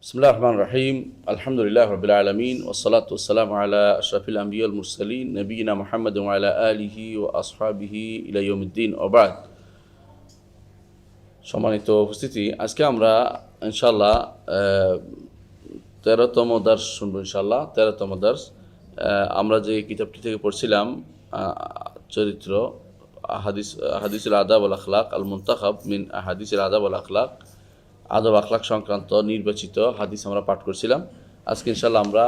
বিসমিল্লাহির রহমানির রহিম। আলহামদুলিল্লাহি রাব্বিল আলামিন ওয়াসসালাতু ওয়াসসালামু আলা আশরাফিল আমবিয়া ওয়াল মুরসালিন নবিয়িনা মুহাম্মাদ ওয়া আলা আলিহি ওয়া আসহাবিহি ইলা ইয়াউমিদ্দিন ওয়া বা'দ। সম্মানিত উপস্থিতি, আজকে আমরা ইনশাআল্লাহ 13তম দর্স শুনবো। ইনশাআল্লাহ 13তম দর্স আমরা যে কিতাবটি থেকে পড়ছিলাম, চরিত্র হাদিসুল আদাব ওয়াল আখলাক আল মুনতাখাব মিন হাদিসুল আদাব ওয়াল আখলাক, আদব আখলাক সংক্রান্ত নির্বাচিত হাদিস আমরা পাঠ করছিলাম। আজকে ইনশাআল্লাহ আমরা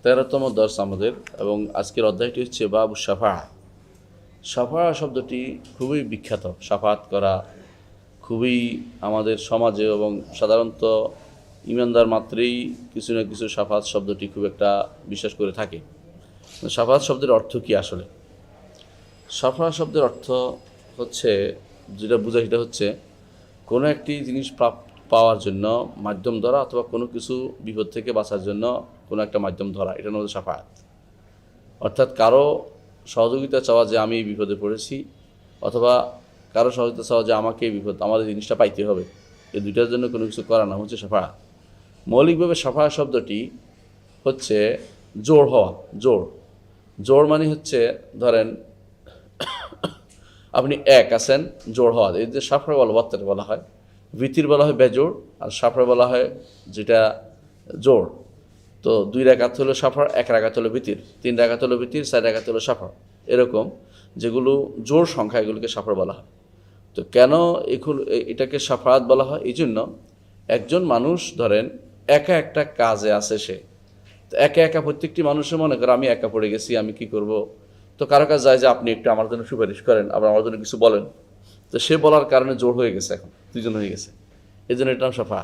13তম দর্স আমাদের, এবং আজকের অধ্যায়টি হচ্ছে বাবু শাফাআহ। শাফাআহ শব্দটি খুবই বিখ্যাত। শাফাআত করা খুবই আমাদের সমাজে এবং সাধারণত ইমানদার মাত্রেই কিছু না কিছু শাফাআত শব্দটি খুব একটা বিশ্বাস করে থাকে। শাফাআত শব্দের অর্থ কি আসলে? শাফাআত শব্দের অর্থ হচ্ছে, যেটা বোঝায় সেটা হচ্ছে কোনো একটি জিনিস পাওয়ার জন্য মাধ্যম ধরা, অথবা কোনো কিছু বিপদ থেকে বাঁচার জন্য কোনো একটা মাধ্যম ধরা, এটার মধ্যে শাফাআত। অর্থাৎ কারো সহযোগিতা চাওয়া যে আমি এই বিপদে পড়েছি, অথবা কারো সহযোগিতা চাওয়া যে আমাকে এই বিপদ, আমার এই জিনিসটা পাইতে হবে, এই দুইটার জন্য কোনো কিছু করা নাম হচ্ছে শাফাআত। মৌলিকভাবে শাফাআত শব্দটি হচ্ছে জোর হওয়া। জোর মানে হচ্ছে, ধরেন আপনি এক আছেন, জোর হওয়া, এই যে শাফাআত বাত্তাটা বলা হয়। ভিতির বলা হয় বেজোড়, আর শাফাআত বলা হয় যেটা জোর। তো 2 রাকাত হলো শাফাআত, 1 রাকাত হলো ভিতির, 3 রাকাত হলো ভিতির, 4 রাকাত হলো শাফাআত। এরকম যেগুলো জোর সংখ্যা, এগুলোকে শাফাআত বলা হয়। তো কেন এটাকে শাফাআত বলা হয়? এই জন্য একজন মানুষ ধরেন একা একটা কাজে আছে, সে তো একা প্রত্যেকটি মানুষের মনে করে আমি একা পড়ে গেছি, আমি কি করব? তো কারো কাছে যায় যে আপনি একটু আমার জন্য সুপারিশ করেন, আবার আমার জন্য কিছু বলেন। তো সে বলার কারণে জোর হয়ে গেছে, এখন 2জন হয়ে গেছে, এই জন্য এটা শাফা।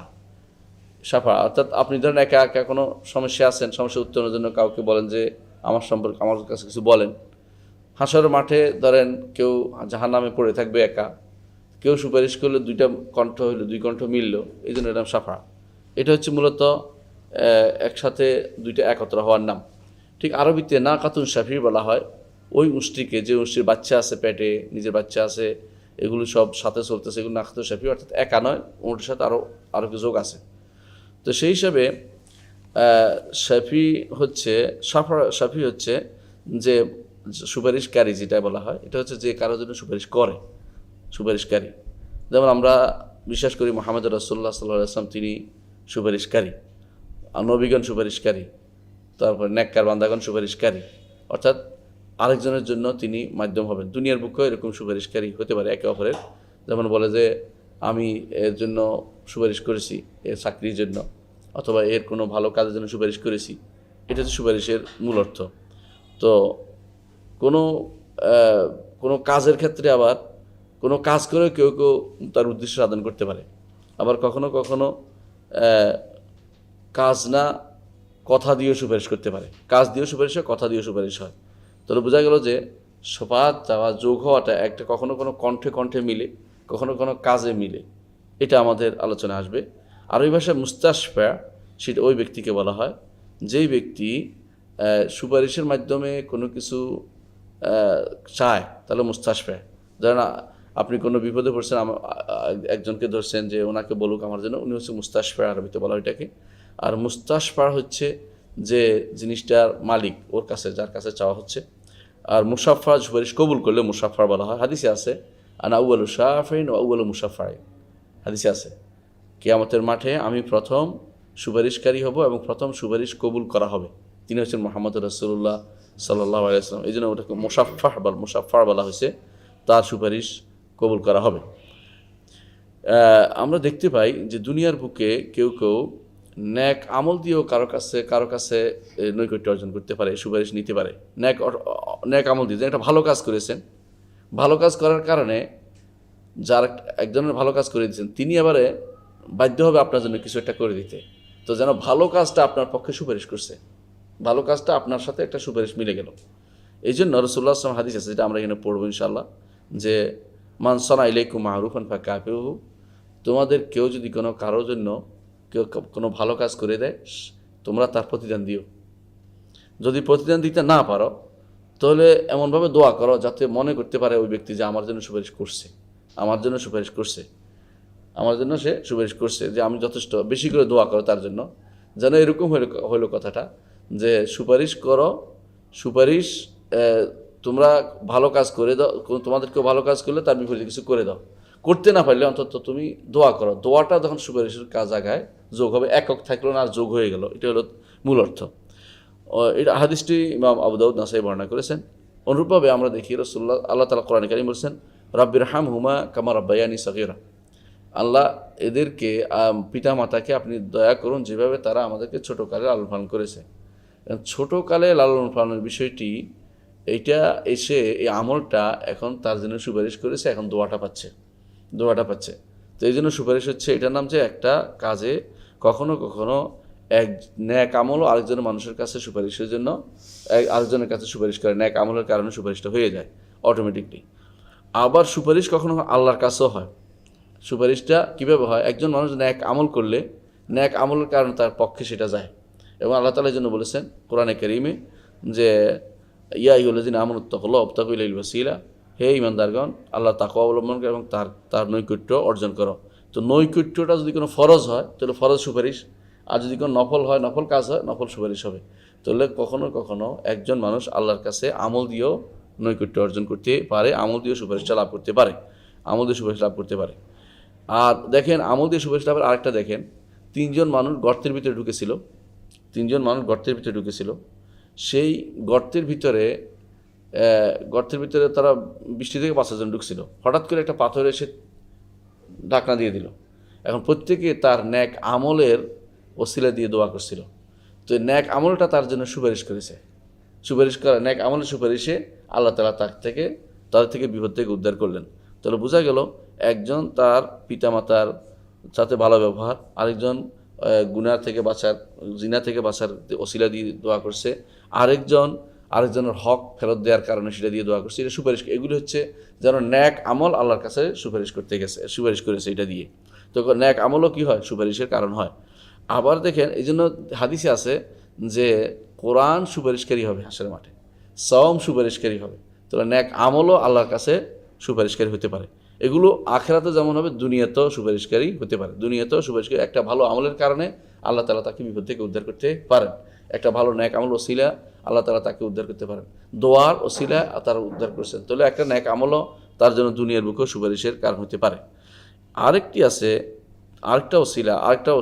অর্থাৎ আপনি ধরেন একা কোনো সমস্যা আছেন, সমস্যা উত্তরণের জন্য কাউকে বলেন যে আমার সম্পর্কে আমার কাছে কিছু বলেন। হাসরের মাঠে ধরেন কেউ জাহান্নামে পড়ে থাকবে একা, কেউ সুপারিশ করলে 2টা কণ্ঠ হইলো, 2 কণ্ঠ মিলল, এই জন্য এটা শাফা। এটা হচ্ছে মূলত একসাথে 2টা একত্র হওয়ার নাম। ঠিক আরবিতে না কাতুন শাফি বলা হয় ওই উষ্টিকে, যে উষ্টির বাচ্চা আছে পেটে, নিজের বাচ্চা আছে, এগুলো সব সাথে চলতেছে, এগুলো না কাতুন শাফি, অর্থাৎ একা নয়, ওটার সাথে আরও কিছু যোগ আছে। তো সেই হিসাবে শাফি হচ্ছে শাফি হচ্ছে যে সুপারিশকারী, যেটা বলা হয়, এটা হচ্ছে যে কারোর জন্য সুপারিশ করে, সুপারিশকারী। যেমন আমরা বিশ্বাস করি মুহাম্মদ রাসূলুল্লাহ সাল্লাল্লাহু আলাইহি ওয়াসাল্লাম তিনি সুপারিশকারী, নবীগণ সুপারিশকারী, তারপর নেককার বান্দাগণ সুপারিশকারী, অর্থাৎ আরেকজনের জন্য তিনি মাধ্যম হবেন। দুনিয়ার বুকেও এরকম সুপারিশকারী হতে পারে একে অপরের। যেমন বলে যে আমি এর জন্য সুপারিশ করেছি, এর চাকরির জন্য, অথবা এর কোনো ভালো কাজের জন্য সুপারিশ করেছি, এটা হচ্ছে সুপারিশের মূল অর্থ। তো কোনো কোনো কাজের ক্ষেত্রে আবার কোনো কাজ করে কেউ তার উদ্দেশ্য সাধন করতে পারে। আবার কখনো কখনো কাজ না, কথা দিয়েও সুপারিশ করতে পারে। কাজ দিয়েও সুপারিশ হয়, কথা দিয়েও সুপারিশ হয়। তাহলে বোঝা গেল যে শাফাআত চাওয়া, যোগ হওয়াটা একটা কখনো কোনো কণ্ঠে মিলে, কখনো কোনো কাজে মিলে। এটা আমাদের আলোচনা আসবে। আর ওই ভাষায় মুস্তাশফা, সেটা ওই ব্যক্তিকে বলা হয় যেই ব্যক্তি সুপারিশের মাধ্যমে কোনো কিছু চায়, তাহলে মুস্তাশফা। ধরেন আপনি কোনো বিপদে পড়ছেন, একজনকে ধরছেন যে ওনাকে বলুক আমার জন্য, উনি হচ্ছে মুস্তাশফা, আরবিতে বলা হয় এটাকে। আর মুস্তাশফা হচ্ছে যে জিনিসটার মালিক, ওর কাছে, যার কাছে চাওয়া হচ্ছে। আর মুসাফা, সুপারিশ কবুল করলে মুসাফা বলা হয়। হাদিসে আছে আনা আউয়ালু শাফিন ওয়া আউয়ালু মুসাফাই, হাদিসে আছে কিয়ামতের মাঠে আমি প্রথম সুপারিশকারী হব এবং প্রথম সুপারিশ কবুল করা হবে। তিনি হচ্ছেন মুহাম্মদ রাসূলুল্লাহ সাল্লাল্লাহু আলাইহি ওয়াসাল্লাম। এই জন্য ওটাকে মুসাফা বলা হয়েছে, তার সুপারিশ কবুল করা হবে। আমরা দেখতে পাই যে দুনিয়ার বুকে কেউ ন্যাক আমল দিয়েও কারো কাছে নৈকট্য অর্জন করতে পারে, সুপারিশ নিতে পারে। ন্যাক আমল দিয়ে একটা ভালো কাজ করেছেন, ভালো কাজ করার কারণে যার একজনের ভালো কাজ করে দিয়েছেন, তিনি এবারে বাধ্য হবে আপনার জন্য কিছু একটা করে দিতে। তো যেন ভালো কাজটা আপনার পক্ষে সুপারিশ করছে, ভালো কাজটা আপনার সাথে একটা সুপারিশ মিলে গেল। এই জন্য রাসূলুল্লাহ সাল্লাল্লাহু আলাইহি ওয়াসাল্লাম হাদিস আছে, যেটা আমরা এখানে পড়বো ইনশাআল্লাহ, যে মান সানা ইলাইকুম মা'রুফান ফাকাফিহু, তোমাদের কেউ যদি কারোর জন্য কেউ কোনো ভালো কাজ করে দেয়, তোমরা তার প্রতিদান দিও। যদি প্রতিদান দিতে না পারো, তাহলে এমনভাবে দোয়া করো যাতে মনে করতে পারে ওই ব্যক্তি যে আমার জন্য সুপারিশ করছে, আমার জন্য সুপারিশ করছে। আমার জন্য সে সুপারিশ করছে, যে আমি যথেষ্ট বেশি করে দোয়া করো তার জন্য। যেন এরকম হইল কথাটা, যে সুপারিশ করো, সুপারিশ তোমরা ভালো কাজ করে দাও, তোমাদের কেউ ভালো কাজ করলে তার বিপরীতে কিছু করে দাও, করতে না পারলে অন্তত তুমি দোয়া করো। দোয়াটা যখন সুপারিশের কাজ আগায় যোগ হবে, একক থাকলো না আর যোগ হয়ে গেল, এটা হলো মূল অর্থ। এটা হাদিসটি ইমাম আবু দাউদ নাসাই বর্ণনা করেছেন। অনুরূপভাবে আমরা দেখি রাসূলুল্লাহ আল্লাহ তাআলা কোরআনে কারীম বলছেন, রাব্বির হামহুমা কামা রাব্বায়ানি সগীরা। আল্লাহ এদেরকে পিতা মাতাকে আপনি দয়া করুন যেভাবে তারা আমাদেরকে ছোটোকালে লালন পালন করেছে। ছোটোকালে লালন পালনের বিষয়টি এইটা এসে এই আমলটা এখন তার জন্য সুপারিশ করেছে, এখন দোয়াটা পাচ্ছে। তো এই জন্য সুপারিশ হচ্ছে, এটার নাম যে একটা কাজে কখনো কখনো এক ন্যাক আমলও আরেকজনের মানুষের কাছে সুপারিশের জন্য আরেকজনের কাছে সুপারিশ করে, ন্যাক আমলের কারণে সুপারিশটা হয়ে যায় অটোমেটিকলি। আবার সুপারিশ কখনো আল্লাহর কাছেও হয়। সুপারিশটা কীভাবে হয়? একজন মানুষ ন্যাক আমল করলে ন্যাক আমলের কারণে তার পক্ষে সেটা যায়। এবং আল্লাহ তাআলা এই জন্য বলেছেন কোরআনে কারীমে যে ইয়া আইয়ুহাল্লাযীনা আমানুত্তাকুল্লাহ ওয়াবতাগু ইলাইহিল ওয়াসিলা, হে ঈমানদারগণ আল্লাহ তাকওয়া অবলম্বন করো এবং তার নৈকট্য অর্জন করো। তো নৈকট্যটা যদি কোনো ফরজ হয় তাহলে ফরজ সুপারিশ, আর যদি কোনো নফল হয়, নফল কাজ হয়, নফল সুপারিশ হবে। তাহলে কখনো কখনো একজন মানুষ আল্লাহর কাছে আমল দিয়েও নৈকট্য অর্জন করতে পারে, আমল দিয়েও সুপারিশটা লাভ করতে পারে, আর দেখেন আমল দিয়ে সুপারিশ লাভের আরেকটা দেখেন, তিনজন মানুষ গর্তের ভিতরে ঢুকেছিল। সেই গর্তের ভিতরে তারা বৃষ্টি থেকে বাঁচার জন্য ঢুকছিল। হঠাৎ করে একটা পাথর এসে ঢাকনা দিয়ে দিল। এখন প্রত্যেকে তার ন্যাক আমলের ওসিলা দিয়ে দোয়া করছিল। তো ন্যাক আমলটা তার জন্য সুপারিশ করা ন্যাক আমলের সুপারিশে আল্লাহ তাআলা তাদের থেকে বিপদ থেকে উদ্ধার করলেন। তাহলে বোঝা গেল, একজন তার পিতামাতার সাথে ভালো ব্যবহার, আরেকজন জিনা থেকে বাঁচার ওসিলা দিয়ে দোয়া করছে, আরেকজনের হক ফেরত দেওয়ার কারণে সেটা দিয়ে দোয়া করছে, এটা সুপারিশ। এগুলি হচ্ছে যেন ন্যাক আমল আল্লাহর কাছে সুপারিশ করেছে এটা দিয়ে। তো ন্যাক আমলও কী হয়? সুপারিশের কারণ হয়। আবার দেখেন, এই জন্য হাদিসে আছে যে কোরআন সুপারিশকারী হবে হাসরের মাঠে, সওম সুপারিশকারী হবে। তাহলে ন্যাক আমলও আল্লাহর কাছে সুপারিশকারী হতে পারে। এগুলো আখিরাতে যেমন হবে, দুনিয়াতেও সুপারিশকারী হতে পারে। একটা ভালো আমলের কারণে আল্লাহ তাআলা তাকে বিপদ থেকে উদ্ধার করতে পারেন। একটা ভালো ন্যাক আমল ওসিলা আল্লাহ তাআলা তাকে উদ্ধার করতে পারেন। দোয়ার ওসিলা তারা উদ্ধার করছেন। তাহলে একটা ন্যাক আমলও তার জন্য দুনিয়ার বুকেও সুপারিশের কারণ হতে পারে। আরেকটা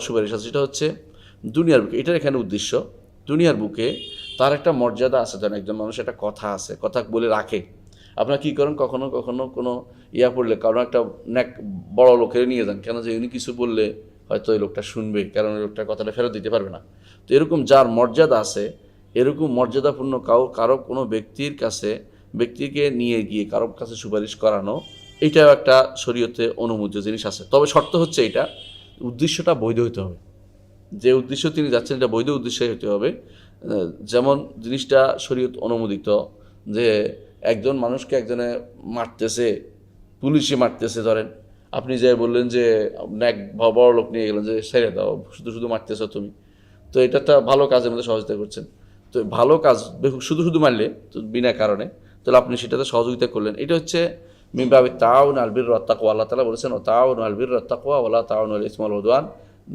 সুপারিশ আছে, সেটা হচ্ছে দুনিয়ার বুকে। এটার এখানে উদ্দেশ্য, দুনিয়ার বুকে তার একটা মর্যাদা আছে। যেন একজন মানুষ একটা কথা বলে রাখে। আপনারা কী করেন, কখনো কখনো কোনো পড়লে কারণ একটা বড় লোকের নিয়ে যান, কেন যে উনি কিছু বললে হয়তো ওই লোকটা শুনবে, কারণ ওই লোকটার কথাটা ফেরত দিতে পারবে না। তো এরকম যার মর্যাদা আছে, এরকম মর্যাদাপূর্ণ কারো কোনো ব্যক্তিকে নিয়ে গিয়ে কারোর কাছে সুপারিশ করানো, এইটাও একটা শরীয়তে অনুমোদিত জিনিস আছে। তবে শর্ত হচ্ছে এটা উদ্দেশ্যটা বৈধ হতে হবে। যে উদ্দেশ্য তিনি যাচ্ছেন এটা বৈধ উদ্দেশ্যে হতে হবে। যেমন জিনিসটা শরীয়ত অনুমোদিত, যে একজন মানুষকে একজনে মারতেছে, পুলিশে মারতেছে, ধরেন আপনি যে বললেন যে এক বড় লোক নিয়ে গেলেন যে ছেড়ে দাও, শুধু মারতেছ তুমি, তো এটা একটা ভালো কাজের মধ্যে সহযোগিতা করছেন। তো ভালো কাজ শুধু মারলে তো বিনা কারণে, তাহলে আপনি সেটাতে সহযোগিতা করলেন। এটা হচ্ছে মিন বাবি তাআউন আলাল বিররি ওয়াত তাকওয়া। আল্লাহ তাআলা বলেছেন, ও তাআউন আলাল বিররি ওয়াত তাকওয়া ওয়ালা তাআউন আলাল ইসমি ওয়াল উদওয়ান।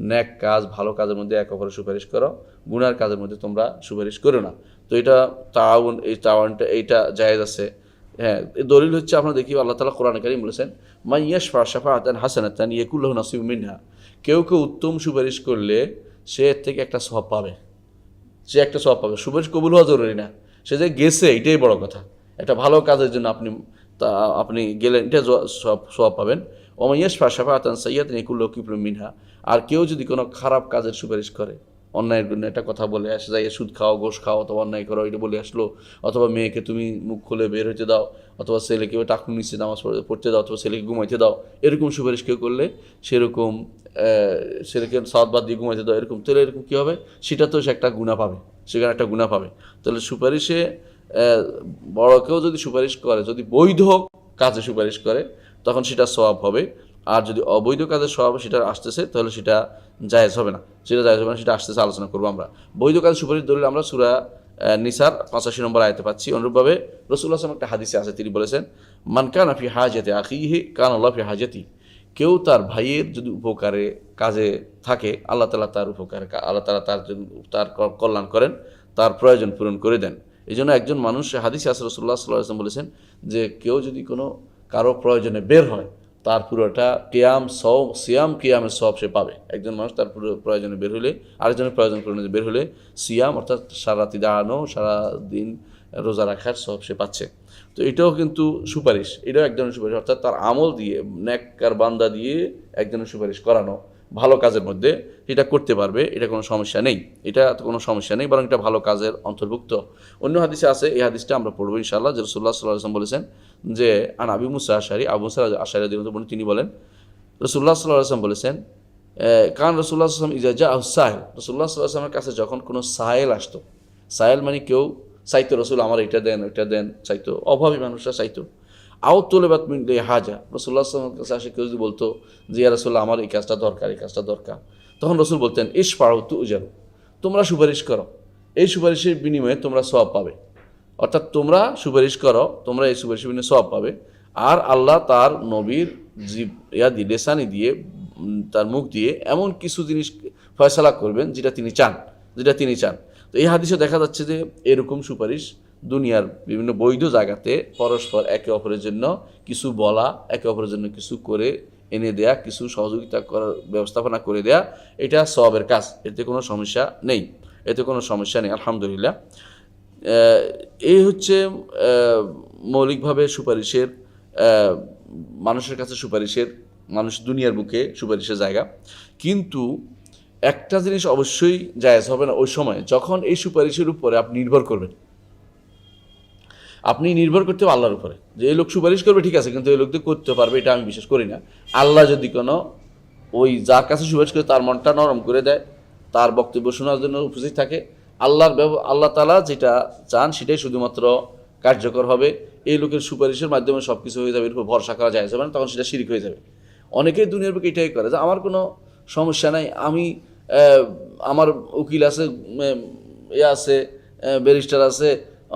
ন্যাক কাজ, ভালো কাজের মধ্যে একে অপরের সুপারিশ করো, গুনার কাজের মধ্যে তোমরা সুপারিশ করো না। তো এটা এইটা জায়েজ আছে। হ্যাঁ, এই দলিল হচ্ছে আমরা দেখি আল্লাহ তাআলা কোরআনে কারীম বলেছেন, মান ইয়াশফা শাফাআতান হাসানাতান ইয়াকুল লাহু নাসিবুম মিনহা। কেউ উত্তম সুপারিশ করলে সে এর থেকে একটা সওয়াব পাবে। সুপারিশ কবুল হওয়া জরুরি না, সে যে গেছে এটাই বড় কথা। একটা ভালো কাজের জন্য আপনি গেলেন, এটা সওয়াব পাবেন। ওমান ইয়াশফা শাফাআতান সাইয়্যাতান ইয়াকুল লাহু কিফলুম মিনহা। আর কেউ যদি কোনো খারাপ কাজের সুপারিশ করে, অন্যায়ের জন্য একটা কথা বলে আসে, যাই সুদ খাও, ঘোষ খাও, অথবা অন্যায় করো, এটা বলে আসলো, অথবা মেয়েকে তুমি মুখ খুলে বের হইতে দাও, অথবা ছেলেকে টাকুর নিচে নামাজ পড়তে দাও, অথবা ছেলেকে ঘুমাইতে দাও, এরকম সুপারিশ কেউ করলে সেরকম ছেলেকে সাদবাদ দিয়ে ঘুমাইতে দাও, এরকম, তাহলে এরকম কী হবে? সেটা তো সে একটা গুনাহ পাবে, সেখানে একটা গুনাহ পাবে। তাহলে সুপারিশে বড় কেউ যদি সুপারিশ করে, যদি বৈধ কাজে সুপারিশ করে, তখন সেটা সওয়াব হবে। আর যদি অবৈধ কাজের সওয়াব সেটা আসতেছে, তাহলে সেটা জায়েজ হবে না, সেটা আসতেছে, আলোচনা করবো আমরা। বৈধ কাজের সুপারিশ দলিল আমরা সূরা নিসার 85 নম্বর আয়াতে পাচ্ছি। অনুরূপভাবে রাসূলুল্লাহ সাল্লাল্লাহু আলাইহি ওয়াসাল্লাম একটা হাদিসে আছে, তিনি বলেছেন, মান কানা ফি হাজাতি আখিহি কানা আল্লাহু ফি হাজাতি। কেউ তার ভাইয়ের যদি উপকারে কাজে থাকে, আল্লাহ তাআলা তার উপকারে, আল্লাহ তাআলা তার জন্য তার কল্যাণ করেন, তার প্রয়োজন পূরণ করে দেন। এই জন্য একজন মানুষ, হাদিসে রাসূলুল্লাহ সাল্লাল্লাহু আলাইহি ওয়াসাল্লাম বলেছেন যে কেউ যদি কোনো কারো প্রয়োজনে বের হয়, তার পুরোটা সিয়াম কিয়ামের সওয়াব সে পাবে। একজন মানুষ তার পুরো প্রয়োজনে বের হলে, আরেকজনের প্রয়োজন পূরণে বের হলে সিয়াম অর্থাৎ সারা রাতি দাঁড়ানো, সারা দিন রোজা রাখার সওয়াব সে পাচ্ছে। তো এটাও কিন্তু সুপারিশ, এটাও এক ধরনের সুপারিশ, অর্থাৎ তার আমল দিয়ে, নেককার বান্দা দিয়ে একজনের সুপারিশ করানো ভালো কাজের মধ্যে, এটা করতে পারবে, এটা কোনো সমস্যা নেই, এটা কোনো সমস্যা নেই, বরং এটা ভালো কাজের অন্তর্ভুক্ত। অন্য হাদিসে আছে, এই হাদিসটা আমরা পড়বো ইনশাআল্লাহ, যে রাসূলুল্লাহ সাল্লাল্লাহু আলাইহি ওয়াসাল্লাম বলেছেন যে আবু মুসা আশআরী রাদিয়াল্লাহু আনহু তিনি বলেন, রাসূলুল্লাহ সাল্লাল্লাহু আলাইহি ওয়াসাল্লাম বলেছেন, কারণ রাসূলুল্লাহ সাল্লাল্লাহু আলাইহি ওয়াসাল্লাম ইজা জাআহু সাইল, রাসূলুল্লাহ সাল্লাল্লাহু আলাইহি ওয়াসাল্লামের কাছে যখন কোনো সাইল আসতো, সাইল মানে কেউ চাইতো, রসুল আমার এটা দেন ওইটা দেন চাইতো, অভাবী মানুষরা চাইতো, আও তোলেবাত মিন হাজা, রাসূলুল্লাহ সাল্লাল্লাহু আলাইহি ওয়াসাল্লামের কাছে আসে কেউ যদি বলতো যে ইয়া রাসূলুল্লাহ আমার এই কাজটা দরকার, এই কাজটা দরকার, তখন রসুল বলতেন ইশফাউ তুজারু, তোমরা সুপারিশ করো, এই সুপারিশের বিনিময়ে তোমরা সওয়াব পাবে। অর্থাৎ তোমরা সুপারিশ করো, তোমরা এই সুপারিশের বিনিময়ে সওয়াব পাবে, আর আল্লাহ তার নবীর লেসানি দিয়ে, তার মুখ দিয়ে এমন কিছু জিনিস ফয়সালা করবেন যেটা তিনি চান। তো এই হাদিসে দেখা যাচ্ছে যে এরকম সুপারিশ দুনিয়ার বিভিন্ন বৈধ জায়গাতে পরস্পর একে অপরের জন্য কিছু বলা, একে অপরের জন্য কিছু করে এনে দেয়া, কিছু সহযোগিতা করার ব্যবস্থাপনা করে দেয়া, এটা সওয়াবের কাজ, এতে কোনো সমস্যা নেই, আলহামদুলিল্লাহ। এই হচ্ছে মৌলিকভাবে সুপারিশের, মানুষের কাছে সুপারিশের, মানুষ দুনিয়ার বুকে সুপারিশের জায়গা। কিন্তু একটা জিনিস অবশ্যই জায়েজ হবে না ওই সময় যখন এই সুপারিশের উপরে আপনি নির্ভর করবেন। আপনি নির্ভর করতে হবে আল্লাহর উপরে, যে এই লোক সুপারিশ করবে ঠিক আছে, কিন্তু এই লোক দিয়ে করতে পারবে এটা আমি বিশ্বাস করি না। আল্লাহ যদি কোনো ওই যার কাছে সুপারিশ করে তার মনটা নরম করে দেয়, তার বক্তব্য শোনার জন্য উপস্থিত থাকে, আল্লাহ তাআলা যেটা চান সেটাই শুধুমাত্র কার্যকর হবে। এই লোকের সুপারিশের মাধ্যমে সব কিছু হয়ে যাবে, এর উপর ভরসা করা যায় যাবে না, তখন সেটা শিরক হয়ে যাবে। অনেকেই দুনিয়ার বুকে এটাই করে যে আমার কোনো সমস্যা নাই, আমি আমার উকিল আছে, আছে, ব্যারিস্টার আছে,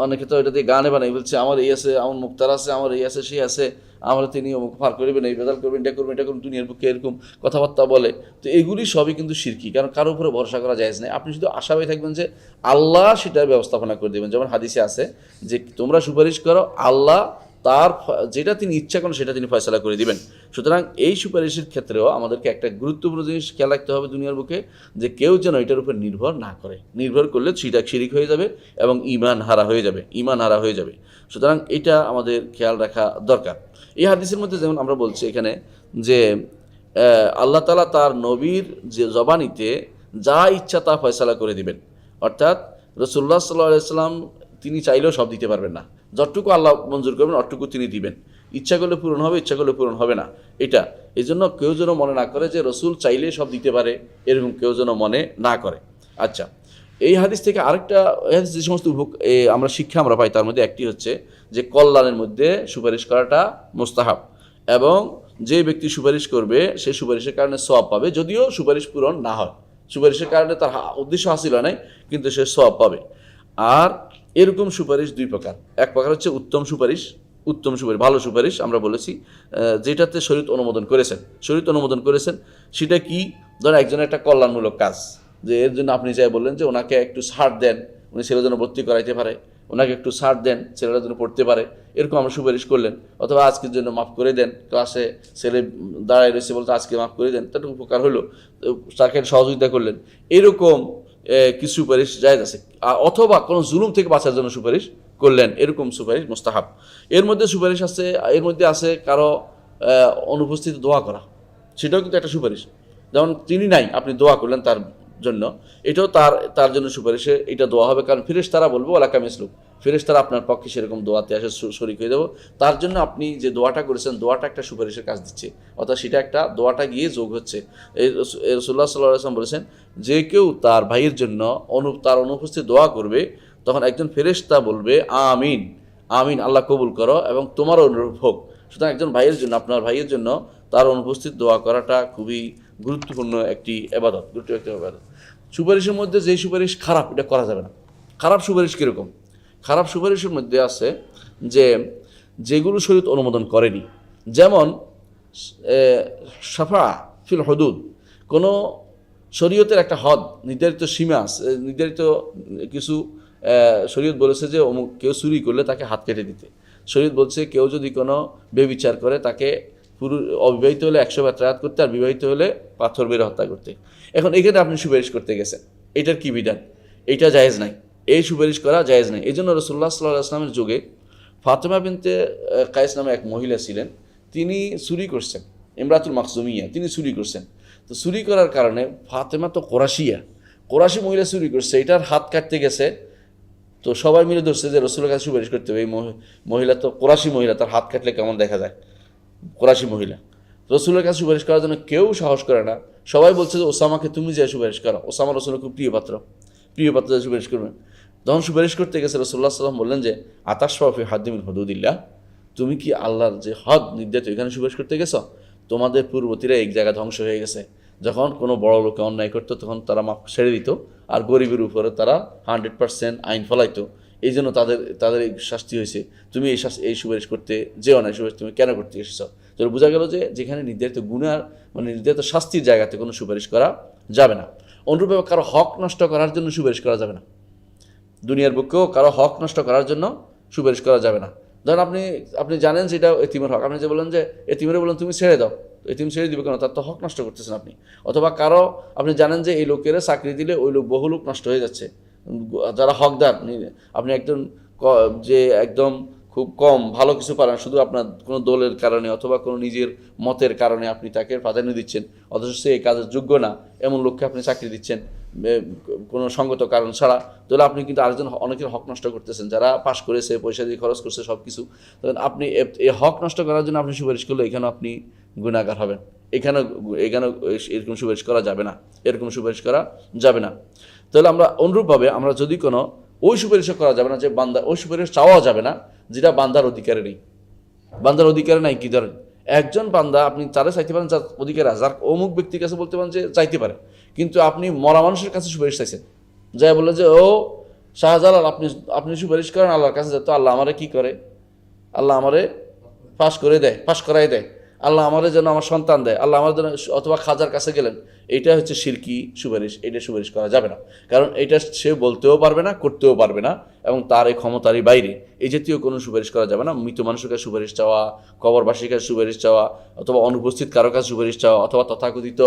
অনেকে তো এটা দিয়ে গানে বানাই বলছে আমার এই আছে, আমার মুক্তার আছে, আমার এই আছে, সেই আছে, আমরা তিনি অমুক ফার করবেন, এই বেদাল করবেন, এটা করবেন, দুনিয়ার বুকে এরকম কথাবার্তা বলে। তো এগুলি সবই কিন্তু শিরকি, কারণ কারোর উপরে ভরসা করা জায়েজ নেই। আপনি শুধু আশাবাদী থাকবেন যে আল্লাহ সেটা ব্যবস্থাপনা করে দেবেন। যেমন হাদিসে আছে যে তোমরা সুপারিশ করো, আল্লাহ তার যেটা তিনি ইচ্ছা করেন সেটা তিনি ফয়সালা করে দিবেন। সুতরাং এই সুপারিশের ক্ষেত্রেও আমাদেরকে একটা গুরুত্বপূর্ণ জিনিস খেয়াল রাখতে হবে দুনিয়ার বুকে, যে কেউ যেন এটার উপর নির্ভর না করে। নির্ভর করলে সেটা শিরিক হয়ে যাবে এবং ঈমান হারা হয়ে যাবে। সুতরাং এটা আমাদের খেয়াল রাখা দরকার। এই হাদিসের মধ্যে যেমন আমরা বলছি এখানে যে আল্লাহ তাআলা তার নবীর যে জবানিতে যা ইচ্ছা তা ফয়সালা করে দিবেন। অর্থাৎ রাসূলুল্লাহ সাল্লাল্লাহু আলাইহি ওয়াসাল্লাম তিনি চাইলেও সব দিতে পারবেন না, যতটুকু আল্লাহ মঞ্জুর করবেন অতটুকু তিনি দিবেন। ইচ্ছা করলে পূরণ হবে, ইচ্ছা করলে পূরণ হবে না। এটা এই জন্য কেউ যেন মনে না করে যে রসুল চাইলে সব দিতে পারে, এরকম কেউ যেন মনে না করে। আচ্ছা, এই হাদিস থেকে আরেকটা যে সমস্ত আমরা শিক্ষা আমরা পাই, তার মধ্যে একটি হচ্ছে যে কল্যাণের মধ্যে সুপারিশ করাটা মুস্তাহাব, এবং যে ব্যক্তি সুপারিশ করবে সে সুপারিশের কারণে সওয়াব পাবে, যদিও সুপারিশ পূরণ না হয়, সুপারিশের কারণে তার উদ্দেশ্য হাসিল হয় নাই, কিন্তু সে সওয়াব পাবে। আর এরকম সুপারিশ দুই প্রকার, এক প্রকার হচ্ছে উত্তম সুপারিশ, ভালো সুপারিশ আমরা বলেছি, যেটাতে শরীয়ত অনুমোদন করেছেন। সেটা কি? ধরেন একজনের একটা কল্যাণমূলক কাজ, যে এর জন্য আপনি যাই বললেন যে ওনাকে একটু ছাড় দেন, উনি ছেলের জন্য ভর্তি করাইতে পারে, ওনাকে একটু ছাড় দেন, ছেলেটার জন্য পড়তে পারে, এরকম আমরা সুপারিশ করলেন। অথবা আজকের জন্য মাফ করে দেন, ক্লাসে ছেলে দাঁড়ায় রয়েছে বলতে আজকে মাফ করে দেন, তার উপকার হলো, তাকে সহযোগিতা করলেন, এরকম কিছু সুপারিশ জায়েজ আছে। অথবা কোনো জুলুম থেকে বাঁচার জন্য সুপারিশ করলেন, এরকম সুপারিশ মুস্তাহাব। এর মধ্যে আছে কারো অনুপস্থিতি দোয়া করা, সেটাও কিন্তু একটা সুপারিশ। যেমন তিনি নাই, আপনি দোয়া করলেন তার জন্য, এটাও তার জন্য সুপারিশে এটা দোয়া হবে, কারণ ফেরেশতারা বলবো ওয়ালাকা মিসলুক, ফেরেশতারা আপনার পক্ষে সেরকম দোয়াতে আসে শরীক হয়ে যাব। তার জন্য আপনি যে দোয়াটা করেছেন, দোয়াটা একটা সুপারিশের কাজ দিচ্ছে, অর্থাৎ সেটা একটা দোয়াটা গিয়ে যোগ হচ্ছে। এই রাসূলুল্লাহ সাল্লাল্লাহু আলাইহি ওয়াসাল্লাম বলেছেন যে কেউ তার ভাইয়ের জন্য তার অনুপস্থিত দোয়া করবে, তখন একজন ফেরেশতা বলবে আমিন, আমিন, আল্লাহ কবুল করো এবং তোমারও অনুরূপ হোক। সুতরাং একজন ভাইয়ের জন্য, আপনার ভাইয়ের জন্য তার অনুপস্থিত দোয়া করাটা খুবই গুরুত্বপূর্ণ একটি ইবাদত। সুপারিশের মধ্যে যেই সুপারিশ খারাপ, এটা করা যাবে না। খারাপ সুপারিশ কীরকম? খারাপ সুপারিশের মধ্যে আছে যে যেগুলো শরীয়ত অনুমোদন করেনি, যেমন সাফা ফিল হদুদ, কোনো শরীয়তের একটা হদ, নির্ধারিত সীমা আছে, নির্ধারিত কিছু শরীয়ত বলেছে যে অমুক কেউ চুরি করলে তাকে হাত কেটে দিতে। শরীয়ত বলছে কেউ যদি কোনো বেবিচার করে তাকে অবিবাহিত হলে 100 বার ত্রায়াত করতে, আর বিবাহিত হলে পাথর মেরে হত্যা করতে। এখন এখানে আপনি সুপারিশ করতে গেছেন, এটার কি বিধান? এটা জায়েজ নাই, এই সুপারিশ করা জায়েজ নাই। এই জন্য রাসূলুল্লাহ সাল্লাল্লাহু আলাইহি ওয়াসাল্লামের যুগে ফাতেমা বিনতে কায়েস নামে এক মহিলা ছিলেন, তিনি চুরি করছেন, ইমরাতুল মাখজুমিয়া, তিনি চুরি করছেন। তো চুরি করার কারণে ফাতেমা তো কোরাশি মহিলা চুরি করছে, এটার হাত কাটতে গেছে। তো সবাই মিলে ধরছে যে রাসূলের কাছে সুপারিশ করতে হবে, এই মহিলা তো কোরাশি মহিলা, তার হাত কাটলে কেমন দেখা যায়, কোরাশি মহিলা। রাসূলের কাছে সুপারিশ করার জন্য কেউ সাহস করে না। সবাই বলছে যে ওসামাকে তুমি যে সুপারিশ করো, ওসামা রাসূলের খুব প্রিয় পাত্র যে সুপারিশ করবেন। তখন সুপারিশ করতে গেছে রাসূলুল্লাহ সাল্লাল্লাহু আলাইহি ওয়াসাল্লাম বললেন যে আতাশফা ফি হাদ্দি মিন হুদুদিল্লাহ, তুমি কি আল্লাহর যে হদ নির্ধারিত এখানে সুপারিশ করতে গেছো? তোমাদের পূর্ববর্তীরা এক জায়গা ধ্বংস হয়ে গেছে, যখন কোনো বড় লোকে অন্যায় করতো তখন তারা মাফ ছেড়ে দিত, আর গরিবের উপরে তারা 100% আইন ফলাইতো। এই জন্য তাদের এই শাস্তি হয়েছে। তুমি এই সুপারিশ করতে যেও না, সুপারিশ তুমি কেন করতে এসেছ? তো বোঝা গেল যে যেখানে নির্ধারিত গুনার নির্ধারিত শাস্তির জায়গাতে কোনো সুপারিশ করা যাবে না। অনুরূপভাবে কারো হক নষ্ট করার জন্য সুপারিশ করা যাবে না। দুনিয়ার বুকেও কারো হক নষ্ট করার জন্য সুপারিশ করা যাবে না। ধরেন আপনি জানেন যে এটা এতিমের হক, আপনি যে বলেন যে এতিমের বলেন তুমি ছেড়ে দাও, এতিম ছেড়ে দিবে কেন? তার তো হক নষ্ট করতেছেন আপনি। অথবা কারো আপনি জানেন যে এই লোকেরা চাকরি দিলে ওই লোক বহু লোক নষ্ট হয়ে যাচ্ছে, যারা হকদার, আপনি একজন যে একদম খুব কম ভালো কিছু পারেন, শুধু আপনার কোনো দলের কারণে অথবা কোনো নিজের মতের কারণে আপনি তাকে প্রাধান্য দিচ্ছেন, অথচ সে এই কাজের যোগ্য না এমন লোককে আপনি চাকরি দিচ্ছেন কোনো সঙ্গত কারণ ছাড়া, তাহলে আপনি কিন্তু আরেকজন অনেকের হক নষ্ট করতেছেন, যারা পাশ করেছে, পয়সা দিয়ে খরচ করছে সব কিছু। তখন আপনি এই হক নষ্ট করার জন্য আপনি সুপারিশ করলে এখানে আপনি গুনাহগার হবেন। এখানে এরকম সুপারিশ করা যাবে না, এরকম সুপারিশ করা যাবে না। তাহলে আমরা অনুরূপভাবে আমরা যদি কোনো ওই সুপারিশও করা যাবে না যে বান্দা, ওই সুপারিশ চাওয়া যাবে না যেটা বান্দার অধিকারে নেই। বান্দার অধিকারে নাই কি ধরেন একজন বান্দা, আপনি তারা চাইতে পারেন যার অধিকার আছে, যার অমুক ব্যক্তির কাছে বলতে পারেন যে চাইতে পারে, কিন্তু আপনি মরা মানুষের কাছে সুপারিশ চাইছেন, যাই বলে যে ও শাহজালাল আপনি সুপারিশ করেন আল্লাহর কাছে, তো আল্লাহ আমারে কি করে, আল্লাহ আমারে পাশ করাই দেয়, আল্লাহ আমারে যেন আমার সন্তান দেয়, আল্লাহ আমার যেন, অথবা খাজার কাছে গেলেন, এইটা হচ্ছে শিরকি সুপারিশ, এটা সুপারিশ করা যাবে না। কারণ এটা সে বলতেও পারবে না, করতেও পারবে না, এবং তার এই ক্ষমতারই বাইরে। এই জাতীয় কোনো সুপারিশ করা যাবে না। মৃত মানুষের কাছে সুপারিশ চাওয়া, কবরবাসীর কাছে সুপারিশ চাওয়া, অথবা অনুপস্থিত কারো কাছে সুপারিশ চাওয়া, অথবা তথাকথিত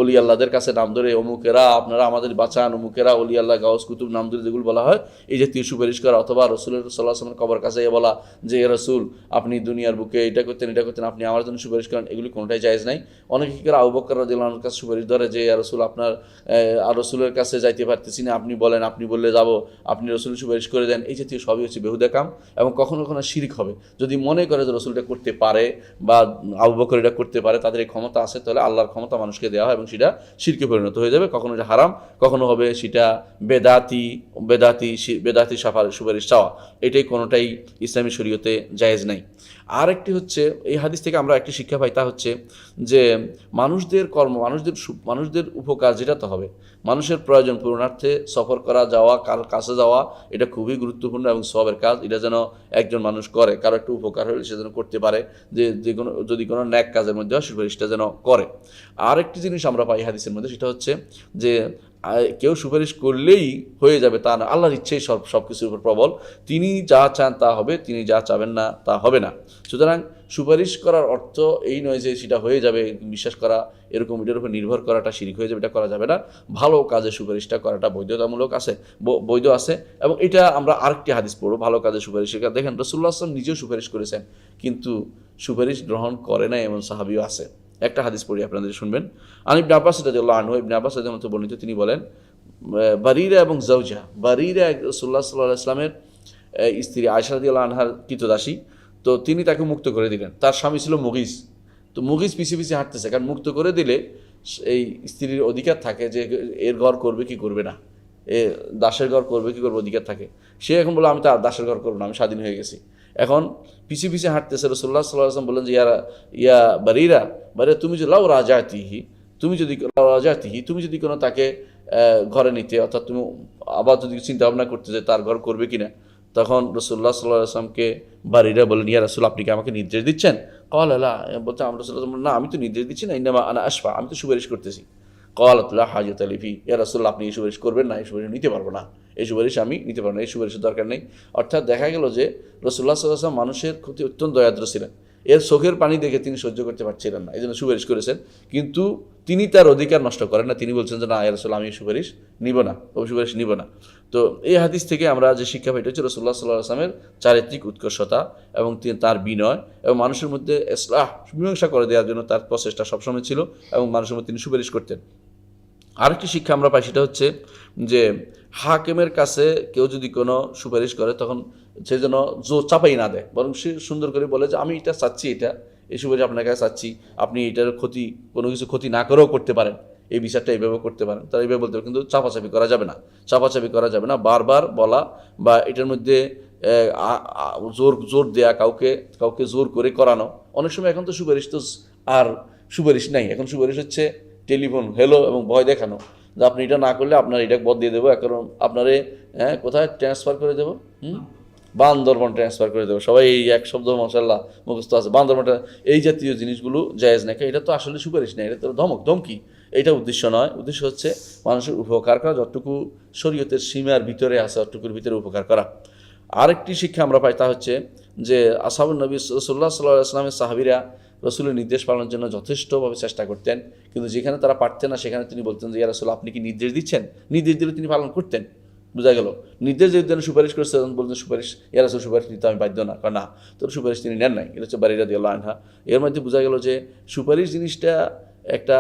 অলি আল্লাহদের কাছে নাম ধরে অমুকেরা আপনারা আমাদের বাঁচান, অমুকেরা অলি আল্লাহ গাউস কুতুব নাম ধরে যেগুলো বলা হয়, এই জাতীয় সুপারিশ করা, অথবা রসুলের সাল্লাল্লাহু আলাইহি ওয়াসাল্লামের কবর কাছে বলা যে রসুল আপনি দুনিয়ার বুকে এটা করতেন, আপনি আমার জন্য সুপারিশ করেন, এগুলি কোনোটাই জায়েজ নাই। অনেকে কি করে আবু বকর রাদিয়াল্লাহু আনহুর কাছে সুপারিশ ধরে যে রসুল আপনার রসুলের কাছে যাইতে পারতেছি না, আপনি বলেন, আপনি বললে যাব, আপনি রসুলের সুপারিশ করে দেন। এই জাতীয় সবই হচ্ছে বেহুদা কাম, এবং কখনো কখনো শিরক হবে। যদি মনে করে যে রসুলটা করতে পারে বা আবু বকর এটা করতে পারে, তাদের এই ক্ষমতা আছে, তাহলে আল্লাহর ক্ষমতা মানুষকে দেওয়া হয় এবং সেটা শিরকে পরিণত হয়ে যাবে। কখনো এটা হারাম, কখনো হবে সেটা বেদাতি সুপারিশ চাওয়া, এটাই কোনোটাই ইসলামী শরীয়তে জায়েজ নাই। আর একটি হচ্ছে এই হাদিস থেকে আমরা একটি শিক্ষা পাই, তা হচ্ছে যে মানুষদের উপকার যেটাতে হবে, মানুষের প্রয়োজন পূরণার্থে সফর করা, যাওয়া, কার কাছে যাওয়া, এটা খুবই গুরুত্বপূর্ণ এবং সওয়াবের কাজ। এটা যেন একজন মানুষ করে, কারো একটু উপকার হলে সে যেন করতে পারে, যে কোনো যদি কোনো ন্যাক কাজের মধ্যে হয় সুপারিশটা যেন করে। আর একটি জিনিস আমরা পাই হাদিসের মধ্যে, সেটা হচ্ছে যে কেউ সুপারিশ করলেই হয়ে যাবে তা না, আল্লাহর ইচ্ছেই সব কিছুর উপর প্রবল, তিনি যা চান তা হবে, তিনি যা চাবেন না তা হবে না। সুতরাং সুপারিশ করার অর্থ এই নয় যে সেটা হয়ে যাবে, বিশ্বাস করা এরকম এটার উপর নির্ভর করাটা শিরক হয়ে যাবে, এটা করা যাবে না। ভালো কাজে সুপারিশটা করাটা বৈধতামূলক আছে, বৈধ আছে। এবং এটা আমরা আরেকটি হাদিস পড়ব ভালো কাজে সুপারিশের। দেখেন রাসূলুল্লাহ সাল্লাল্লাহু আলাইহি ওয়াসাল্লাম নিজেও সুপারিশ করেছেন, কিন্তু সুপারিশ গ্রহণ করে না এমন সাহাবীও আছে। একটা হাদিস পড়ি আপনাদের শুনবেন। ইবনে আব্বাস রাদিয়াল্লাহু আনহু, ইবনে আব্বাস রাদিয়াল্লাহু আনহু বর্ণিত, তিনি বলেন বারিরা এবং জাওজা, বারিরা রাসূলুল্লাহ সাল্লাল্লাহু আলাইহি ওয়াসাল্লামের স্ত্রী আয়েশা রাদিয়াল্লাহু আনহার কৃতদাসী। তো তিনি তাকে মুক্ত করে দিলেন। তার স্বামী ছিল মুগিস। তো মুগিস পিছিয়ে হাঁটতেছে, কারণ মুক্ত করে দিলে এই স্ত্রীর অধিকার থাকে যে এর ঘর করবে কি করবে না, এ দাসের ঘর করবে কি করবে, অধিকার থাকে। সে এখন বললো আমি তো দাসের ঘর করবো না, আমি স্বাধীন হয়ে গেছি। এখন পিছিয়ে হাঁটতেছে। রাসূলুল্লাহ সাল্লাল্লাহু আলাইহি ওয়াসাল্লাম বললেন যে ইয়া বারিরা, তুমি যে লাউ রাজাতিহি, তুমি যদি কোনো তাকে ঘরে নিতে, অর্থাৎ তুমি আবার যদি চিন্তা ভাবনা করতে যে তার ঘর করবে কিনা, তখন রাসূলুল্লাহ সাল্লাল্লাহু আলাইহি ওয়াসাল্লামকে বাড়িরা বলেন, ইয়া রাসূল, আপনি কি আমাকে নির্দেশ দিচ্ছেন? ক্বালা লা, বলতে আমরা রাসূলুল্লাহ, না আমি তো নির্দেশ দিচ্ছি না, ইন্নামা আনা আশফা, আমি তো সুপারিশ করতেছি। ক্বালাত লা হাজাতা লি ফি, ইয়া রাসূল, আপনি এই সুপারিশ করবেন না, এই সুপারিশ নিতে পারবো না, এই সুপারিশ আমি নিতে পারবো না, এই সুপারিশের দরকার নেই। অর্থাৎ দেখা গেল যে রাসূলুল্লাহ সাল্লাল্লাহু আলাইহি ওয়াসাল্লাম মানুষের প্রতি অত্যন্ত দয়াদ্র ছিলেন। এর চোখের পানি দেখে তিনি সহ্য করতে পারছিলেন না, এই জন্য সুপারিশ করেছেন। কিন্তু তিনি তার অধিকার নষ্ট করেন না, তিনি বলছেন যে না ইয়া রাসূল, আমি এই সুপারিশ নিব না, ওই সুপারিশ নিব না। তো এই হাদিস থেকে আমরা যে শিক্ষা পাই, এটা হচ্ছে রাসূলুল্লাহ সাল্লাল্লাহু আলাইহি ওয়াসাল্লামের চারিত্রিক উৎকর্ষতা এবং তার বিনয় এবং মানুষের মধ্যে ইসলাহ, মীমাংসা করে দেওয়ার জন্য তার প্রচেষ্টা সবসময় ছিল এবং মানুষের মধ্যে তিনি সুপারিশ করতেন। আরেকটি শিক্ষা আমরা পাই, সেটা হচ্ছে যে হাকিমের কাছে কেউ যদি কোনো সুপারিশ করে তখন সে যেন জোর চাপাই না দেয়, বরং সে সুন্দর করে বলে যে আমি এটা চাচ্ছি, এটা এই সুপারিশ আপনার কাছে চাচ্ছি, আপনি এটার ক্ষতি, কোনো কিছু ক্ষতি না করেও করতে পারেন, এই বিচারটা এইভাবে করতে পারেন, তারা এইভাবে বলতে পারে। কিন্তু চাপাচাপি করা যাবে না, চাপাচাপি করা যাবে না, বারবার বলা বা এটার মধ্যে জোর জোর দেয়া, কাউকে কাউকে জোর করে করানো। অনেক সময় এখন তো সুপারিশ তো আর সুপারিশ নাই, এখন সুপারিশ হচ্ছে টেলিফোন হ্যালো এবং ভয় দেখানো, যে আপনি এটা না করলে আপনার এটা বদ দিয়ে দেবো, এখন আপনারে কোথায় ট্রান্সফার করে দেবো, বান্দরবন ট্রান্সফার করে দেবো। সবাই এই এক শব্দ মাশাআল্লাহ মুখস্থ আছে, বান্দরবনটা। এই জাতীয় জিনিসগুলো জায়েজ নাকি? এটা তো আসলে সুপারিশ নেই, এটা তো ধমকি। এটা উদ্দেশ্য নয়, উদ্দেশ্য হচ্ছে মানুষের উপকার করা, যতটুকু শরীয়তের সীমার ভিতরে আছে ততটুকুর ভিতরে উপকার করা। আরেকটি শিক্ষা আমরা পাই, তা হচ্ছে যে আসহাবুন নবী রাসূলুল্লাহ সাল্লাল্লাহু আলাইহি ওয়াসাল্লামের সাহাবীরা রাসূলের নির্দেশ পালনের জন্য যথেষ্টভাবে চেষ্টা করতেন, কিন্তু যেখানে তারা পারতেন না সেখানে তিনি বলতেন যে ইয়া রাসূল, আপনি কি নির্দেশ দিচ্ছেন? নির্দেশ দিলে তিনি পালন করতেন। বোঝা গেল, নির্দেশ যদি সুপারিশ করছে বলতেন সুপারিশ, ইয়া রাসূল সুপারিশ নিতে আমি বাধ্য না, না, তোর সুপারিশ তিনি নেন নাই। এটা হচ্ছে বারীরা রাদিয়াল্লাহু আনহা। এর মধ্যে বোঝা গেল যে সুপারিশ জিনিসটা একটা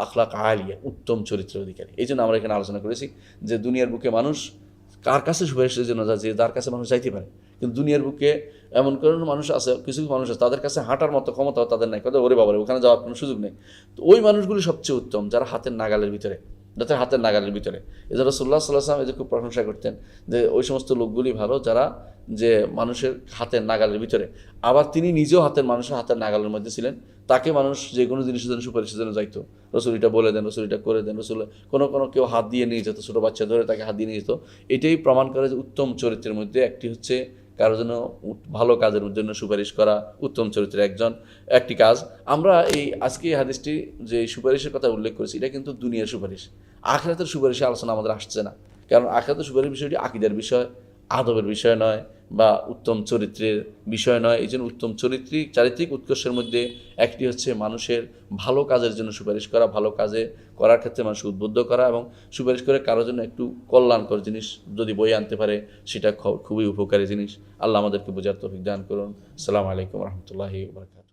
আখলাক আলিয়া, উত্তম চরিত্রের অধিকারী। এই জন্য আমরা এখানে আলোচনা করেছি যে দুনিয়ার বুকে মানুষ কার কাছে সুপারিশের জন্য যায়, যে যার কাছে মানুষ যাইতে পারে। কিন্তু দুনিয়ার বুকে এমন কোনো মানুষ আছে, কিছু মানুষ আছে তাদের কাছে হাঁটার মতো ক্ষমতাও তাদের নাই, কথা ওরে বাবারে ওখানে যাওয়ার কোনো সুযোগ নেই। তো ওই মানুষগুলি সবচেয়ে উত্তম, যারা হাতের নাগালের ভিতরে, যাদের হাতের নাগালের ভিতরে। এই জন্য রাসূলুল্লাহ সাল্লাল্লাহু আলাইহি ওয়াসাল্লাম এদের খুব প্রশংসা করতেন যে ওই সমস্ত লোকগুলি ভালো যারা যে মানুষের হাতের নাগালের ভিতরে। আবার তিনি নিজেও মানুষের হাতের নাগালের মধ্যে ছিলেন, তাকে মানুষ যে কোনো জিনিসের জন্য সুপারিশের জন্য যাইতো, রসুল এটা বলে দেন, রসুল এটা করে দেন, রসুল কোনো কেউ হাত দিয়ে নিয়ে যেত, ছোটো বাচ্চা ধরে তাকে হাত দিয়ে নিয়ে যেত। এটাই প্রমাণ করে যে উত্তম চরিত্রের মধ্যে একটি হচ্ছে কারোর জন্য ভালো কাজের জন্য সুপারিশ করা উত্তম চরিত্রের একটি কাজ। আমরা এই আজকে এই হাদিসটি যে সুপারিশের কথা উল্লেখ করেছি, এটা কিন্তু দুনিয়ার সুপারিশ। আখিরাতের সুপারিশের আলোচনা আমাদের আসছে না, কারণ আখিরাতের সুপারিশ বিষয়টি আকীদার বিষয়, আদবের বিষয় নয় বা উত্তম চরিত্রের বিষয় নয়। এই জন্য উত্তম চারিত্রিক উৎকর্ষের মধ্যে একটি হচ্ছে মানুষের ভালো কাজের জন্য সুপারিশ করা, ভালো কাজে করার ক্ষেত্রে মানুষকে উদ্বুদ্ধ করা, এবং সুপারিশ করে কারোর জন্য একটু কল্যাণকর জিনিস যদি বয়ে আনতে পারে সেটা খুবই উপকারী জিনিস। আল্লাহ আমাদেরকে বোঝার তৌফিক দান করুন। আসসালামু আলাইকুম ওয়া রাহমাতুল্লাহি ওয়া বারাকাতুহু।